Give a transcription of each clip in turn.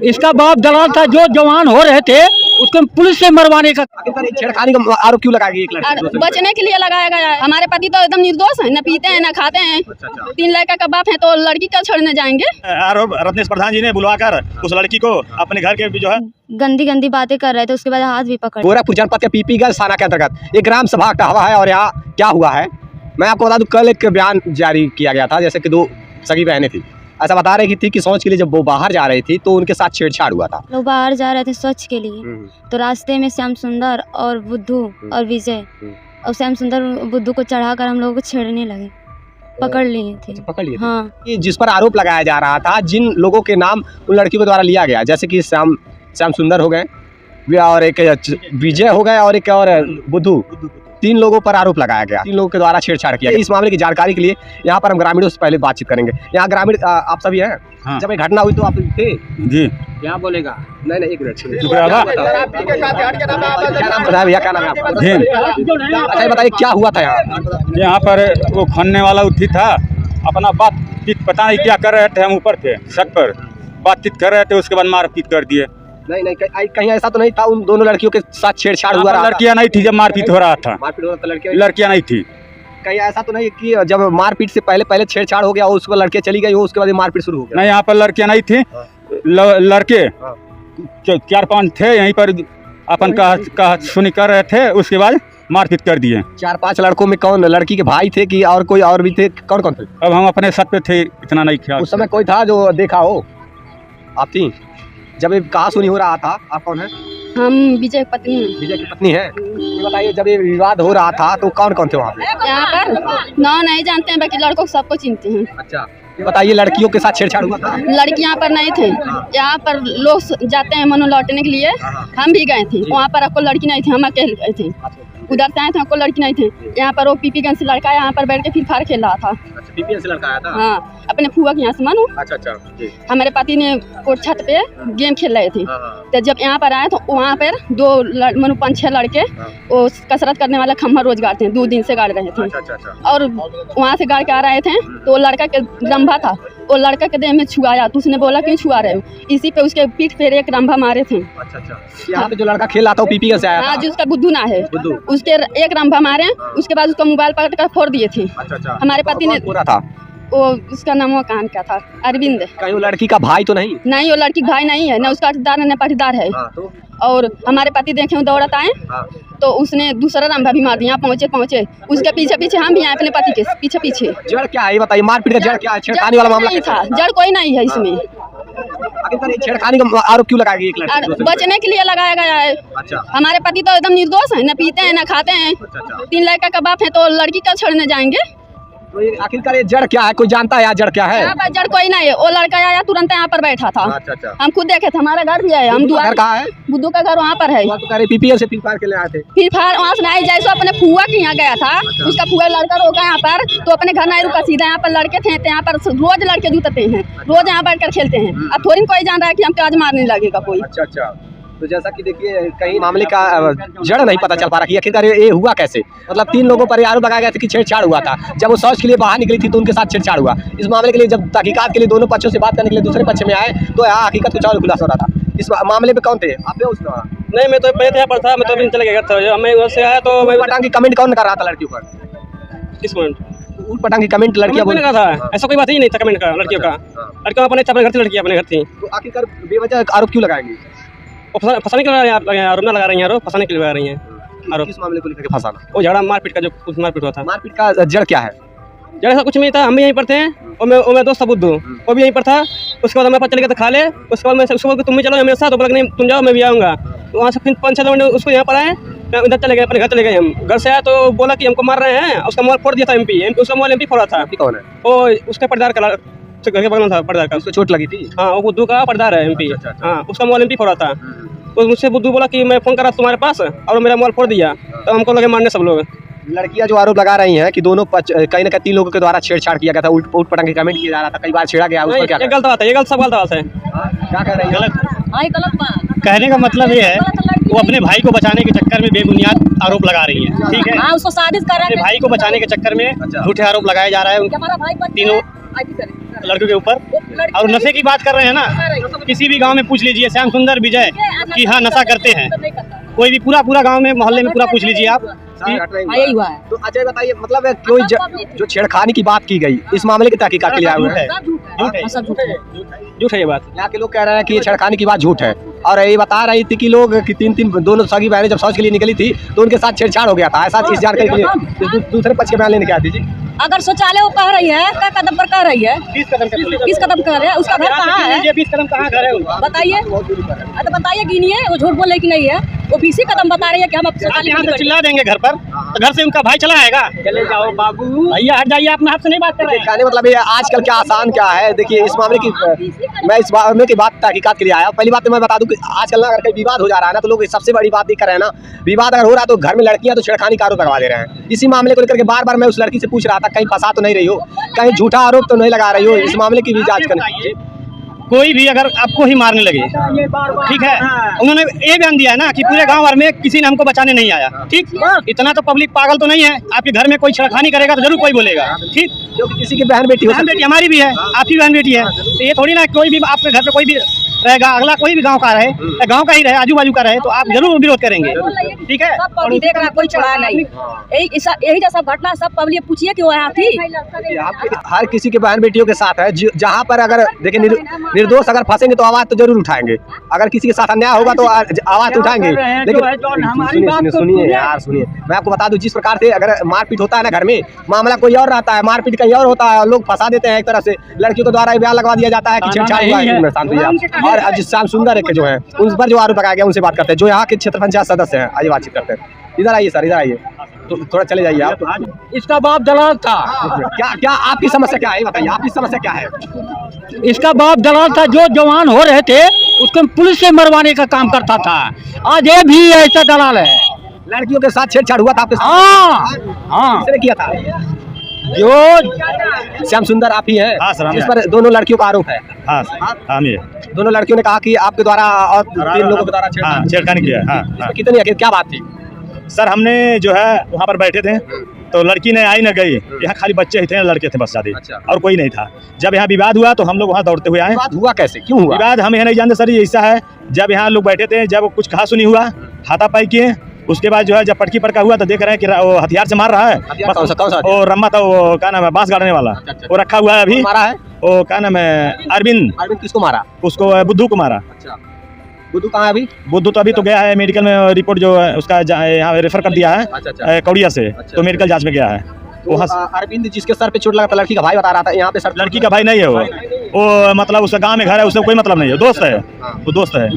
इसका बाप दलाल था, जो जवान हो रहे थे उसको पुलिस से मरवाने का। छेड़खानी का आरोप क्यों लगाएगी एक लड़की? बचने के लिए लगाया गया है। हमारे पति तो एकदम निर्दोष है, न पीते हैं न खाते हैं। 3 लड़का का बाप है तो लड़की का छोड़ने जाएंगे? आरोप रत्नेश प्रधान जी ने बुलवाकर उस लड़की को अपने घर के जो है गंदी गंदी बातें कर रहे थे, उसके बाद हाथ भी पकड़। गोरखपुर जनपद के पीपीगंज थाना के अंतर्गत एक ग्राम सभा का हवा है और यहाँ क्या हुआ है मैं आपको बता दूं। कल एक बयान जारी किया गया था, जैसे कि 2 सगी बहनें थी, ऐसा बता रही थी कि शौच के लिए जब वो बाहर जा रही थी तो उनके साथ छेड़छाड़ हुआ था। लोग बाहर जा रहे थे शौच के लिए, तो रास्ते में श्याम सुंदर और बुद्धू और विजय और श्याम सुंदर बुद्धू को चढ़ाकर हम लोगों को छेड़ने लगे, पकड़ लिए थे। पकड़ लिए हाँ। जिस पर आरोप लगाया जा रहा था, जिन लोगों के नाम उन लड़कियों के द्वारा लिया गया, जैसे कि श्याम सुंदर हो गए और एक विजय हो गए और एक और बुद्धू, 3 लोगों पर आरोप लगाया गया। 3 लोगों के द्वारा छेड़छाड़ किया। इस मामले की जानकारी के लिए यहाँ पर हम ग्रामीणों से पहले बातचीत करेंगे। यहाँ ग्रामीण आप सभी हैं? हाँ। जब ये घटना हुई तो आप थे? जी। क्या बोलेगा? नहीं एक मिनट। भैया क्या नाम है आपका? अच्छा बताइए क्या हुआ था यहाँ? यहाँ पर वो खनने वाला उठी था, अपना बातचीत पता नहीं क्या कर रहे थे, हम ऊपर थे छत पर बातचीत कर रहे थे, उसके बाद मारपीट कर दिए। नहीं कहीं ऐसा तो नहीं था उन दोनों लड़कियों के साथ छेड़छाड़ हुआ? लड़कियां नहीं थी जब मारपीट हो रहा था। मारपीट हो रहा था, लड़कियां नहीं थी। कहीं ऐसा तो नहीं कि जब मारपीट से पहले छेड़छाड़ हो गया उसके बाद लड़कियां चली गई, उसके बाद मारपीट शुरू हो गया? नहीं, यहाँ पर लड़कियां नहीं थी। लड़के 4-5 थे यहीं पर अपन कहा सुनी कर रहे थे, उसके बाद मारपीट कर दिए। 4-5 लड़कों में कौन लड़की के भाई थे कि और कोई और भी थे? कौन थे? अब हम अपने छत पे थे, इतना नहीं ख्याल। उस समय कोई था जो देखा हो? आप थी जब ये कहा सुनी हो रहा था? आप कौन है? हम विजय की पत्नी हैं। विजय की पत्नी है। ये बताइए जब ये विवाद हो रहा था तो कौन थे वहाँ पे? यहाँ पर नाम नहीं जानते हैं, बाकी लड़कों को सबको चिंते हैं। अच्छा, ये बताइए लड़कियों के साथ छेड़छाड़ हुआ था? लड़की यहाँ पर नहीं थे। यहाँ पर लोग जाते हैं मनो लौटने के लिए, हम भी गए थे। वहाँ पर आपको लड़की नहीं थी, हम अकेले गए थे। उधर से आए थे, आपको लड़की नहीं थे। यहाँ पर वो पीपीगंज से लड़का यहाँ पर बैठ के फ्री फायर खेल रहा था। पीपीगंज से लड़का आया था? हाँ, अपने फुआ के यहाँ से मानो। अच्छा। हमारे पति ने कोट छत पे गेम खेल रहे थे, तो जब यहाँ पर आए तो वहाँ पर 5-6 लड़के वो कसरत करने वाला खम्भा रोज गाड़ते हैं, 2 दिन से गाड़ रहे थे। और वहाँ से गाड़ के आ रहे थे तो वो लड़का के रंभा था, वो लड़का के देह में छुआया तो उसने बोला क्यों छुआ रहे हो, इसी पे उसके पीठ पे एक रंभा मारे थे। अच्छा। यहाँ पे जो लड़का खेल रहा था वो पीपीगंज से आया था? हाँ, जो उसका बुद्धू ना है, उसके एक रंभा मारे, उसके बाद उसका मोबाइल पकड़ कर फोड़ दिए थे। अच्छा। हमारे पति ने था वो, उसका नाम वो कान क्या था, अरविंद। कहीं वो लड़की का भाई तो नहीं? नहीं, वो लड़की भाई नहीं है, न उसका रिश्तेदार न पाटीदार है। तो? और हमारे पति देखे दौड़त आए तो उसने दूसरा रंभा भी मार दिया। पहुंचे उसके पीछे हम भी आए अपने पति के पीछे। जड़ क्या है ये बताइए? मारपीट का जड़ क्या है? छेड़खानी वाला मामला नहीं था, जड़ कोई नहीं है इसमें। छेड़खानी का आरोप क्यों लगाएगी एक लड़की? बचने के लिए लगाया गया है। अच्छा। हमारे पति तो एकदम निर्दोष है, न पीते हैं न खाते हैं। 3 लड़का का बाप है तो लड़की का छोड़ने जाएंगे? तो आखिरकार ये जड़ क्या है? कोई जानता है यहाँ जड़ क्या है? यहाँ पर जड़ कोई नहीं है। वो लड़का आया तुरंत यहाँ पर बैठा था। अच्छा। हम खुद देखे थे, हमारा घर भी है। हम घर कहाँ है? बुद्धू का घर वहाँ पर है। पीपीएल से फ्री फायर के लिए आए थे? फ्री फायर वहाँ से नहीं, जैसे अपने फुआ के यहाँ गया था। उसका फुआ लड़का रोका यहाँ पर तो अपने घर नहीं रुका, सीधा यहाँ पर लड़के थे, यहाँ पर रोज लड़के जुटते हैं, रोज यहाँ बैठ कर खेलते हैं। अब थोड़ी कोई जान रहा है कि हमको आज मारने लगेगा कोई। अच्छा। तो जैसा कि देखिए कहीं मामले का जड़ नहीं पता चल पा रहा कि आखिरकार ये हुआ कैसे। मतलब 3 लोगों पर आरोप लगाया गया था कि छेड़छाड़ हुआ था। जब वो शौच के लिए बाहर निकली थी तो उनके साथ छेड़छाड़ हुआ। इस मामले के लिए जब तहकीकात के लिए दोनों पक्षों से बात करने के लिए दूसरे पक्ष में आए तो यहाँ हकीकत कुछ और खुलासा हो रहा था। इस मामले में कौन थे आप? नहीं, मैं तो पहले यहाँ पर था, मैं तो अभी चले गया था। मैं वहाँ से आया तो मैं पटांग की कमेंट कौन कर रहा था लड़कियों पर? किस मिनट उठ पटांग की कमेंट लड़कियां बोल रहा था? ऐसा कोई बात ही नहीं था कमेंट का लड़कियों का। लड़कियों अपने घर थी, लड़कियां अपने घर थी। तो आखिरकार बेवजह आरोप क्यों लगाएंगे? फंसाने के लिए आरोप ना लगा रही हैं, फंसाने के लिए लगा रही हैं आरोप। किस मामले को लेकर फंसाना? वो झगड़ा मारपीट का, जो कुछ मारपीट हुआ था। मारपीट का जड़ क्या है? जड़ ऐसा कुछ नहीं था, हम भी यहीं पर थे और मेरा दोस्त था बुद्धू, वो भी यहीं पर था। उसके बाद मेरे पास चले गए तो खा ले। उसके बाद मैं उसको तुम भी चलो मेरे साथ, तो बोला नहीं तुम जाओ मैं भी आऊँगा। तो वहाँ से फिर 5-6 मिनट उसको यहाँ पर आए, इधर चले गए, अपने घर चले गए। हम घर से आए तो बोला कि हमको मार रहे हैं। उसका मोबाइल फोड़ दिया था एमपी, उसका मोबाइल एमपी फोड़ा था। कौन है वो? उसका पर्दार का, घर के बगल था पर्दार का। उसको चोट लगी थी? हाँ, वो बुद्धू का पर्दार है एमपी। हाँ, उसका मोबाइल एमपी फोड़ा था। तो मुझसे बुद्धू बोला कि मैं फ़ोन करा तुम्हारे पास और मेरा मोबाइल फोड़ दिया, तो हमको लगे मारने सब लोग। लड़कियां जो आरोप लगा रही हैं कि दोनों कहीं ना कहीं 3 लोगों के द्वारा छेड़छाड़ किया गया था, उठ पटांग की कमेंट किया जा रहा था, कई बार छेड़ा गया। उस पर क्या? ये गलत बात है, ये गलत, सब गलत बात है। क्या कह रही है? गलत कहने का मतलब ये है वो अपने भाई को बचाने के चक्कर में बेबुनियाद आरोप लगा रही है। ठीक है, उसको साजिश कर रहे अपने भाई को बचाने के चक्कर में झूठे आरोप लगाए जा रहा है तीनों लड़कियों के ऊपर। और नशे की बात कर रहे हैं ना, किसी भी गांव में पूछ लीजिए श्याम सुंदर विजय कि हाँ नशा करते हैं, कोई भी पूरा गांव में मोहल्ले में पूरा पूछ लीजिए आप। यही हुआ है। तो अजय बताइए, मतलब कोई जो छेड़खानी की बात की गई, इस मामले की तहकीकात के लिए आए हुए हैं। झूठ है ये बात। यहाँ के लोग कह रहे हैं कि ये छेड़खानी की बात झूठ है, और ये बता रही थी कि लोग कि तीन दोनों सगी बहनें जब शौच के लिए निकली थी तो उनके साथ छेड़छाड़ हो गया था। ऐसा इस जानकारी के लिए दूसरे पक्ष के बयान लेने क्या दीजिए। अगर शौचालय वो कह रही है, क्या कदम पर कह रही है, 20 कदम किस कदम कर रहे हैं, उसका घर कहाँ है, 20 कदम कहाँ घर है उनका? बताइए। तो बताइए गिनिए, वो झूठ बोले कि नहीं है, वो 20 कदम बता रही है कि हम आप यहाँ से चिल्ला देंगे घर पर, तो घर से उनका भाई चला आएगा। चले जाओ बाबू, भैया हट जाइए, अपने हाथ से नहीं बात कर रहे हैं। कहने मतलब ये आजकल क्या आसान क्या है। देखिए इस मामले की मैं इस मामले की बात तहकीकात के लिए आया। पहली बात तो मैं बता दूं कि आजकल ना अगर कोई विवाद हो जा रहा है ना, तो लोग सबसे बड़ी बात ये कर रहे हैं ना, विवाद अगर हो रहा है तो घर में लड़कियां तो छेड़खानी का आरोप लगा दे रहे हैं। इसी मामले को लेकर के बार बार मैं उस लड़की से पूछ रहा था, कहीं फंसा तो नहीं रही हो, कहीं झूठा आरोप तो नहीं लगा रही हो, इस मामले की भी जांच करनी। कोई भी अगर आपको ही मारने लगे, ठीक है, उन्होंने ये बयान दिया है ना कि पूरे गांव भर में किसी ने हमको बचाने नहीं आया। ठीक, इतना तो पब्लिक पागल तो नहीं है, आपके घर में कोई छेड़खानी करेगा तो जरूर कोई बोलेगा। ठीक, जो कि किसी की बहन बेटी हो, बहन बेटी हमारी भी है, आपकी बहन बेटी है, तो ये थोड़ी ना कोई भी आपके घर पे कोई भी रहेगा, अगला कोई भी गांव का रहे, गांव का ही रहे, आजू बाजू का रहे, तो आप जरूर विरोध करेंगे। ठीक है, सब पब्लिक देख रहा, कोई छुड़ा नहीं। यही जैसा घटना सब पब्लिक पूछिए कि वो यहाँ थी। हर किसी के बहन बेटियों के साथ है, जहाँ पर अगर देखिए निर्दोष अगर फंसेंगे तो आवाज तो जरूर उठाएंगे, अगर किसी के साथ अन्याय होगा तो आवाज तो उठाएंगे। लेकिन सुनिए यार, सुनिए, मैं आपको बता दूं, जिस प्रकार से अगर मारपीट होता है ना घर में, मामला कोई और रहता है, मारपीट कहीं और होता है, लोग फंसा देते हैं एक तरह से, लड़कियों के द्वारा बयान लगवा दिया जाता है कि छेड़छाड़ हुआ है। शांत हुई। और आज श्याम सुंदर के जो है उन पर जो आरोप लगाया गया उनसे बात करते हैं, जो यहाँ के क्षेत्र पंचायत सदस्य हैं। आइए बातचीत करते हैं। इधर आइए सर, इधर आइए, तो थोड़ा चले जाइए आप। इसका बाप दलाल था। क्या आपकी समस्या क्या है, बताइए आपकी समस्या क्या है। इसका बाप दलाल था, जो जवान हो रहे थे उसको पुलिस से मरवाने का काम करता था। आज ये भी ऐसा दलाल है। लड़कियों के साथ छेड़छाड़ हुआ था आपके साथ? हाँ, किसने किया था? जो श्याम सुंदर आप ही हैं? हाँ सर, इस पर दोनों लड़कियों का आरोप है। हाँ हम ये दोनों लड़कियों ने कहा कि आपके द्वारा और 3 लोगों के द्वारा छेड़खानी किया। हाँ इसमें कितनी क्या बात थी? सर, हमने जो है वहाँ पर बैठे थे, तो लड़की ने आई न गई, यहाँ खाली बच्चे ही थे, लड़के थे बस शादी, और कोई नहीं था। जब यहाँ विवाद हुआ तो हम लोग वहाँ दौड़ते हुए आए। विवाद हुआ कैसे, क्यों हुआ विवाद? हम यह नहीं जानते सर, ये ऐसा है, जब यहाँ लोग बैठे थे, जब कुछ कहा सुनी हुआ, हाथापाई किए, उसके बाद जो है जब पटकी पटका हुआ तो देख रहे हैं कि वो हथियार से मार रहा है। कौन सा? वो रम्मा था, वो क्या नाम है, बांस गाड़ने वाला, वो रखा हुआ है अभी। मारा है वो क्या नाम है, अरविंद। किसको मारा? उसको बुद्धू को मारा। बुद्धू कहाँ है अभी? बुद्धू तो अभी तो गया है मेडिकल में, रिपोर्ट जो है उसका यहाँ रेफर कर दिया है कौड़िया से, तो मेडिकल जांच में गया है। वहाँ अरविंद जिसके सर पे चोट लगा था, लड़की का भाई बता रहा था, यहाँ पे सर लड़की का भाई नहीं है वो मतलब उसका गांव में घर है, उससे कोई मतलब नहीं है, दोस्त है, वो दोस्त है।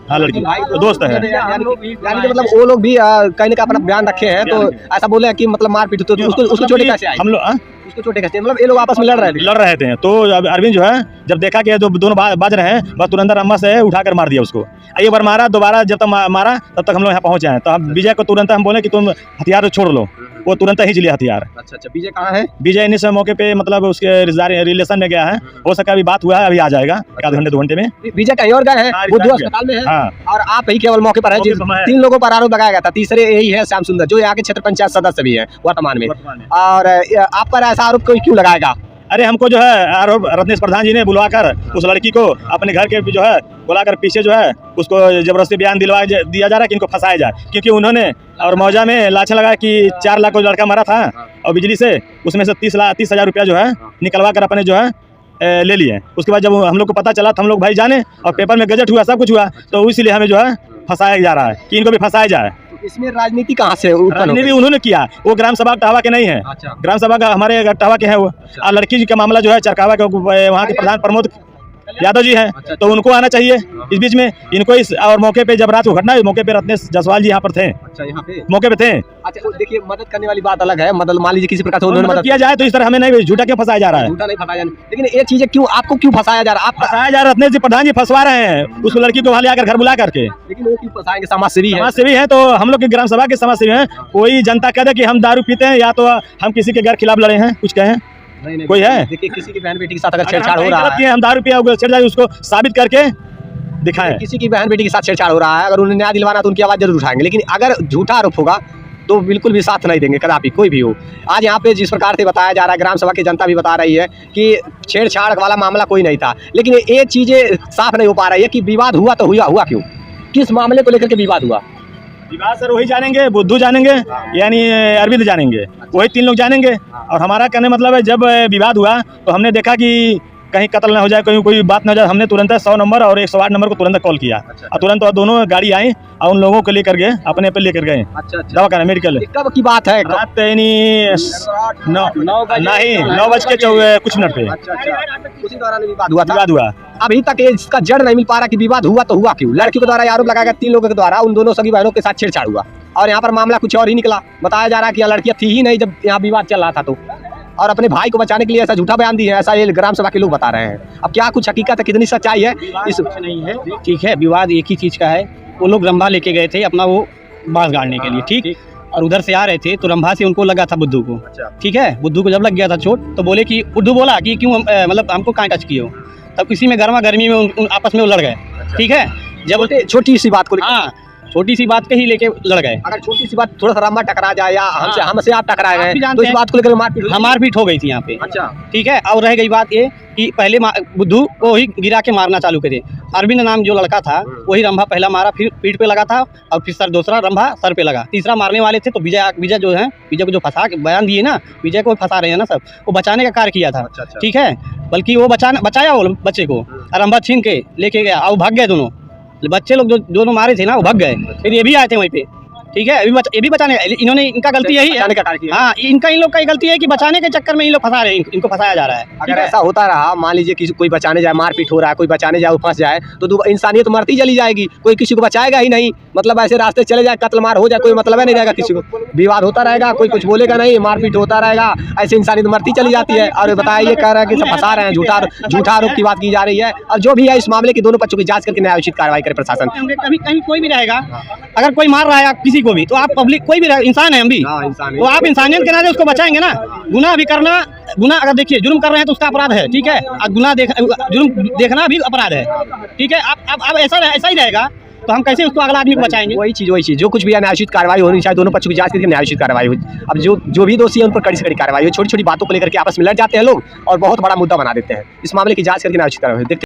हाँ, लड़की वो दोस्त है। यानी कि मतलब वो लोग भी कहीं ना कहीं अपना बयान रखे हैं, तो ऐसा बोले कि मतलब मारपीट तो उसको चोटें कैसे आई? हम लोग उसको चोटें कैसे, मतलब ये लोग आपस में लड़ रहे थे। तो अरविंद जो है जब देखा कि जो दोनों बाज रहे हैं, बस तुरंत अम्मा से उठाकर मार दिया उसको। एक बार मारा, दोबारा जब तक मारा तब तक हम लोग यहाँ पहुँचे हैं, तो हम विजय को तुरंत हम बोले कि तुम हथियार छोड़ लो, वो तुरंत ही लिया हथियार। अच्छा, विजय कहाँ है? विजय इस मौके पे मतलब उसके रिलेशन में गया है, हो सका अभी बात हुआ है, अभी आ जाएगा आधे घंटे 2 घंटे में। विजय कहीं और गए हैं, बुद्धू अस्पताल में है। हाँ, और आप ही केवल मौके पर है। 3 लोगों पर आरोप लगाया गया था, तीसरे यही है श्याम सुंदर, जो यहाँ के क्षेत्र पंचायत सदस्य भी है वर्तमान में। और आप पर ऐसा आरोप कोई क्यों लगाएगा? अरे हमको जो है आरोप रत्नेश प्रधान जी ने बुलवाकर उस लड़की को अपने घर के जो है बुलाकर पीछे जो है उसको जबरदस्ती बयान दिलवा दिया जा रहा है कि इनको फंसाया जाए, क्योंकि उन्होंने और मौजा में लाछन लगाया कि 4 लाख को लड़का मारा था और बिजली से उसमें से 30,000 रुपया जो है निकलवा कर अपने जो है ले लिए। उसके बाद जब हम लोग को पता चला तो हम लोग भाई जाने और पेपर में गजट हुआ, सब कुछ हुआ, तो इसीलिए हमें जो है फंसाया जा रहा है कि इनको भी फंसाया जाए। इसमें राजनीति कहाँ से? राजनीति उन्होंने किया, वो ग्राम सभा टावा के नहीं है। अच्छा। ग्राम सभा का हमारे टावा के हैं वो। और लड़की जी का मामला जो है चरकावा के वहाँ के प्रधान प्रमोद यादव जी हैं, तो उनको आना चाहिए इस बीच में। इनको इस और मौके पे जब रात को घटना, मौके पे रत्नेश जायसवाल जी यहाँ पर थे। अच्छा, यहाँ पे मौके पे थे। अच्छा, देखिए मदद करने वाली बात अलग है, मदद मान लीजिए किसी प्रकार से उन्होंने मदद किया जाए, तो इस तरह हमें नहीं झूठा क्यों फंसाया जा रहा है? झूठा नहीं फंसाया, लेकिन ये चीजें क्यों आपको क्यों फंसाया जा रहा है? फंसाया जा रहा है, रत्नेश जी प्रधान जी फंसवा रहे हैं उस लड़की को वहाँ ले आकर घर बुला करके। लेकिन वो क्यों फंसाएंगे? समाज सेवी है। समाज सेवी है, तो हम लोग के ग्राम सभा के समाज सेवी हैं। कोई जनता कह दे कि हम दारू पीते हैं या तो हम किसी के घर खिलाफ लड़े हैं, कुछ कहें? नहीं, कोई है? देखिए किसी की बहन बेटी के साथ अगर छेड़छाड़ हो रहा है, हम दारू पिया छेड़छाड़ उसको साबित करके दिखाएं। किसी की बहन बेटी के साथ छेड़छाड़ हो रहा है, अगर उन्हें न्याय दिलवाना तो उनकी आवाज जरूर उठाएंगे। लेकिन अगर झूठा आरोप होगा तो बिल्कुल भी साथ नहीं देंगे कदापि, कोई भी हो। आज यहाँ पे जिस प्रकार से बताया जा रहा है, ग्राम सभा की जनता भी बता रही है कि छेड़छाड़ वाला मामला कोई नहीं था, लेकिन ये चीज़ें साफ नहीं हो पा रही है कि विवाद हुआ तो हुआ क्यों, किस मामले को लेकर के विवाद हुआ। विवाद सर वही जानेंगे, बुद्धू जानेंगे, यानी अरविंद जानेंगे, वही 3 लोग जानेंगे। और हमारा कहने मतलब है जब विवाद हुआ तो हमने देखा कि कहीं कत्ल ना हो जाए, कहीं कोई बात ना हो जाए, हमने तुरंत 100 नंबर और 108 नंबर को तुरंत कॉल किया और तुरंत और दोनों गाड़ी आई और उन लोगों को लेकर गए, अपने पे लेकर गए दवा खाना मेडिकल। कब की बात है? रात यानी 9:00 कुछ मिनट पे उसी दौरान विवाद हुआ था। विवाद हुआ। अभी तक इसका जड़ नहीं मिल पा रहा कि विवाद हुआ तो हुआ क्यों। लड़की के द्वारा आरोप लगाया गया 3 लोगों के द्वारा उन दोनों सगी बहनों के साथ छेड़छाड़ हुआ और यहाँ पर मामला कुछ और ही निकला। बताया जा रहा है कि लड़कियां थी ही नहीं जब यहाँ विवाद चल रहा था, तो और अपने भाई को बचाने के लिए ऐसा झूठा बयान दिया है, ऐसा ये ग्राम सभा के लोग बता रहे हैं। अब क्या कुछ हकीकत है, कितनी सच्चाई है इस नहीं है। ठीक है, विवाद एक ही चीज़ का है। वो लोग रंभा लेके गए थे अपना वो बांस गाड़ने के लिए, ठीक, और उधर से आ रहे थे तो रंभा से उनको लगा था बुद्धू को। ठीक है, बुद्धू को जब लग गया था चोट तो बोले कि बुद्धू बोला कि क्यों मतलब हमको कहाँ टच किए हो। तब इसी में गर्मा गर्मी में उन आपस में वो लड़ गए। ठीक है, जब बोलते छोटी सी बात को, हाँ छोटी सी बात के ही लेके लड़ गए। अगर छोटी सी बात थोड़ा सा रंभा टकरा जाए या हमसे आप टकराए आप भी गए जानते तो इस हैं। बात को लेकर मारपीट हो गई थी यहाँ पे। अच्छा, ठीक है, और रह गई बात ये कि पहले बुद्धू को ही गिरा के मारना चालू करे। अरविंद नाम जो लड़का था वही रंभा पहला मारा, फिर पीठ पे लगा था और फिर सर दूसरा रंभा सर पे लगा, तीसरा मारने वाले थे तो विजय जो है, विजय को जो फंसा के बयान दिए ना, विजय को फंसा रहे हैं ना सब, वो बचाने का कार्य किया था। ठीक है, बल्कि वो बचाया वो बच्चे को, रंभा छीन के लेके गया और भाग गए दोनों बच्चे लोग जो दोनों मारे थे ना, वो भाग गए। फिर ये भी आए थे वहीं पे। ठीक है, ये भी बचाने, इन्होंने, इनका गलती यही है, हाँ इनका, इन लोग का गलती है कि बचाने के चक्कर में इन लोग फंसा रहे हैं, इनको फंसाया जा रहा है। अगर ऐसा होता रहा, मान लीजिए कि कोई बचाने जाए, मारपीट हो रहा है, कोई बचाने जाए वो फंस जाए तो इंसानियत मरती चली जाएगी, कोई किसी को बचाएगा ही नहीं। मतलब ऐसे रास्ते चले जाए, कत्ल मार हो जाए, कोई मतलब नहीं रहेगा, किसी को विवाद होता रहेगा, कोई कुछ बोलेगा नहीं, मारपीट होता रहेगा, ऐसे इंसानियत मरती चली जाती है। और बताया ये कह रहा है कि सब फंसा रहे हैं, झूठा आरोप की बात की जा रही है। और जो भी है इस मामले की दोनों पक्षों की जांच करके न्यायोचित कार्रवाई करे प्रशासन। कभी कहीं कोई भी रहेगा, अगर कोई मार रहा है किसी को भी तो आप पब्लिक, कोई भी इंसान है हम भी, तो आप इंसानियत के नाते उसको बचाएंगे ना। गुनाह भी करना, गुनाह अगर देखिए जुर्म कर रहे हैं तो उसका अपराध है। ठीक है, जुर्म देखना भी अपराध है। ठीक है, अब ऐसा ही रहेगा तो हम कैसे उसको अगला आदमी को बचाएंगे। वही चीज़ जो कुछ भी है न्यायोचित कार्रवाई होनी चाहिए, दोनों पक्षों की जांच करके न्यायोचित कार्रवाई हो। अब जो भी दोषी है उन पर कड़ी से कड़ी कार्रवाई हो। छोटी छोटी बातों को लेकर के आपस में लड़ जाते हैं लोग और बहुत बड़ा मुद्दा बना देते हैं। इस मामले की जांच करके न्यायोचित कार्रवाई देखते